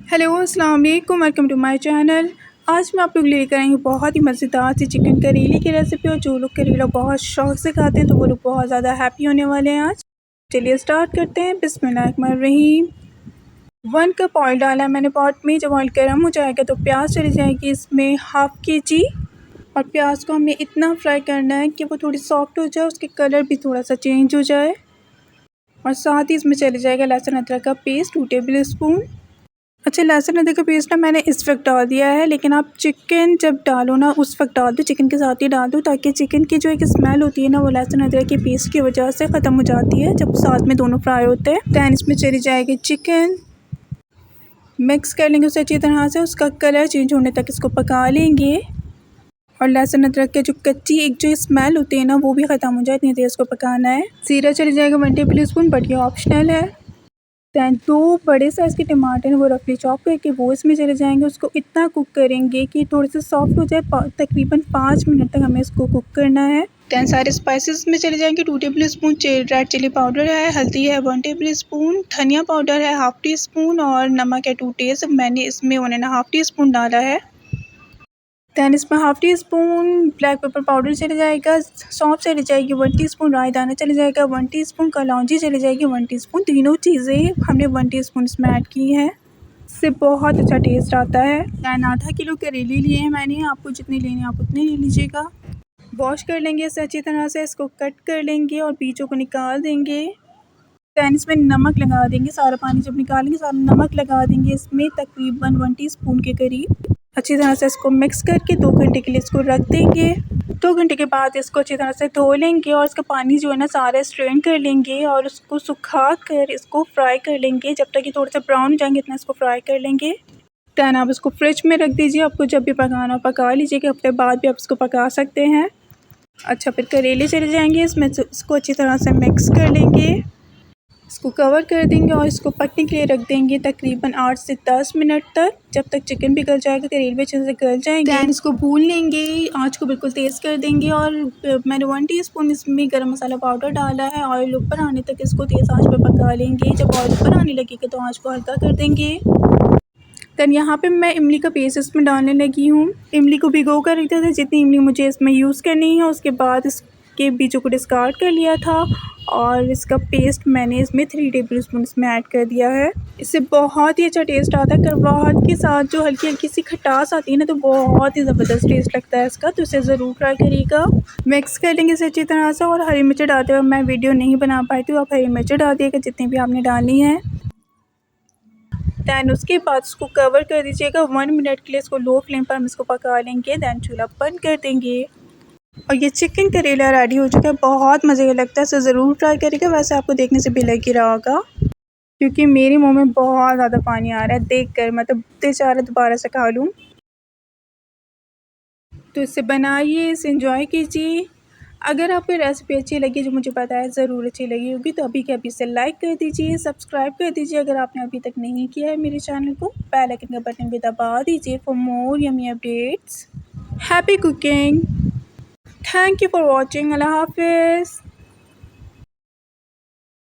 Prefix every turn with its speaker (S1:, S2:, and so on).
S1: Hello अस्सलाम वालेकुम, welcome to my channel. आज मैं आप लोग लेकर आई हूँ बहुत ही मज़ेदार सी चिकन करेले की रेसिपी। और जो लोग करेला बहुत शौक़ से खाते हैं तो वो लोग बहुत ज़्यादा हैप्पी होने वाले हैं आज। चलिए स्टार्ट करते हैं। बिस्मिल्लाहिर्रहमानिर्रहीम। 1 कप ऑयल डाला है मैंने पॉट में। जब ऑयल गर्म हो जाएगा तो प्याज चली जाएगी इसमें हाफ़ kg। और प्याज को हमें इतना फ्राई करना है कि वो थोड़ी सॉफ्ट हो जाए, उसके कलर भी थोड़ा सा चेंज हो जाए। और साथ ही इसमें चले जाएगा लहसुन अदरक का पेस्ट 2 टेबल स्पून। अच्छा, लहसुन अदरक का पेस्ट ना मैंने इस वक्त डाल दिया है, लेकिन आप चिकन जब डालो ना उस वक्त डाल दो, चिकन के साथ ही डाल दो, ताकि चिकन की जो एक स्मेल होती है ना वो लहसुन अदरक के पेस्ट की वजह से ख़त्म हो जाती है जब साथ में दोनों फ्राई होते हैं। दैन इसमें चली जाएगी चिकन, मिक्स कर लेंगे उसे अच्छी तरह से, उसका कलर चेंज होने तक इसको पका लेंगे। और लहसुन अदरक के जो कच्ची एक जो स्मेल होती है ना वो भी ख़त्म हो जाए, इतनी देर इसको पकाना है। जीरा चली जाएगा 1 टेबल स्पून, बट ये ऑप्शनल है। दैन 2 बड़े साइज़ के टमाटर वो रफली चॉप करके वो इसमें चले जाएंगे। उसको इतना कुक करेंगे कि थोड़े से सॉफ्ट हो जाए। तकरीबन 5 मिनट तक हमें इसको कुक करना है। दैन सारे स्पाइसेस में चले जाएंगे। 2 tablespoon red chilli powder है, हल्दी है 1 टेबल स्पून, धनिया पाउडर है हाफ़ टी स्पून और नमक है 2 टेस्ट। मैंने इसमें 1.5 टी स्पून डाला है। दैन इसमें half tea spoon black pepper powder चले जाएगा, सौंफ चली जाएगी 1 टीस्पून, राई दाना चले जाएगा 1 टीस्पून, कलौंजी चली जाएगी 1 टीस्पून। तीनों चीज़ें हमने 1 टीस्पून इसमें ऐड की हैं। इससे बहुत अच्छा टेस्ट आता है। दैन आधा किलो करेले लिए हैं मैंने, आपको जितने लेने हैं आप उतने ले लीजिएगा। वॉश कर लेंगे इसे अच्छी तरह से, इसको कट कर लेंगे और बीजों को निकाल देंगे। दैन इसमें नमक लगा देंगे, सारा पानी जब निकालेंगे सारा नमक लगा देंगे इसमें, तकरीबन 1 टीस्पून के करीब। अच्छी तरह से इसको मिक्स करके 2 घंटे के लिए इसको रख देंगे। 2 घंटे के बाद इसको अच्छी तरह से धो लेंगे और इसका पानी जो है ना सारा स्ट्रेन कर लेंगे और उसको सुखा कर इसको फ्राई कर लेंगे। जब तक ये थोड़े से ब्राउन हो जाएंगे इतना इसको फ्राई कर लेंगे। दैन आप इसको फ्रिज में रख दीजिए, आपको जब भी पकाना हो पका लीजिए, कि हफ्ते बाद भी आप इसको पका सकते हैं। अच्छा, फिर करेले चले जाएंगे इसमें, इसको अच्छी तरह से मिक्स कर लेंगे, इसको कवर कर देंगे और इसको पकने के लिए रख देंगे तकरीबन 8 से 10 मिनट तक, जब तक चिकन भी गल जाएगा, करेले भी अच्छे से गल जाएंगे। दैन इसको भून लेंगे, आंच को बिल्कुल तेज़ कर देंगे। और मैंने 1 टीस्पून इसमें गरम मसाला पाउडर डाला है। ऑयल ऊपर आने तक इसको तेज़ आंच पर पका लेंगे। जब ऑयल ऊपर आने लगेगा तो आंच को हल्का कर देंगे। दैन यहाँ पे मैं इमली का पेस्ट इसमें डालने लगी हूँ। इमली को भिगो कर रखते थे, जितनी इमली मुझे इसमें यूज़ करनी है उसके बाद इसके बीजों को डिस्कार्ड कर लिया था और इसका पेस्ट मैंने इसमें 3 टेबल स्पून इसमें ऐड कर दिया है। इससे बहुत ही अच्छा टेस्ट आता है। कड़वाहट के साथ जो हल्की हल्की सी खटास आती है ना तो बहुत ही ज़बरदस्त टेस्ट लगता है इसका, तो इसे ज़रूर ट्राई करिएगा। मिक्स कर लेंगे इसे अच्छी तरह से। और हरी मिर्च डालते हुए मैं वीडियो नहीं बना पाई थी, आप हरी मिर्च डाल दिएगा जितनी भी आपने डालनी है। दैन उसके बाद इसको कवर कर दीजिएगा 1 मिनट के लिए, इसको लो फ्लेम पर हम इसको पका लेंगे। दैन चूल्हा बंद कर देंगे और ये चिकन करेला रेडी हो चुका है। बहुत मज़े का लगता है, इसे ज़रूर ट्राई करिएगा। वैसे आपको देखने से भी लग ही रहा होगा, क्योंकि मेरे मुंह में बहुत ज़्यादा पानी आ रहा है देखकर, मतलब दिल चाह रहा है दोबारा से खा लूँ। तो इसे बनाइए, इसे एंजॉय कीजिए। अगर आपको रेसिपी अच्छी लगी, जो मुझे पता है ज़रूर अच्छी लगी होगी, तो अभी के अभी इसे लाइक कर दीजिए, सब्सक्राइब कर दीजिए अगर आपने अभी तक नहीं किया है मेरे चैनल को। बेल आइकन का बटन भी दबा दीजिए for more yummy updates. Happy cooking. Thank you for watching. Allah हाफिज़।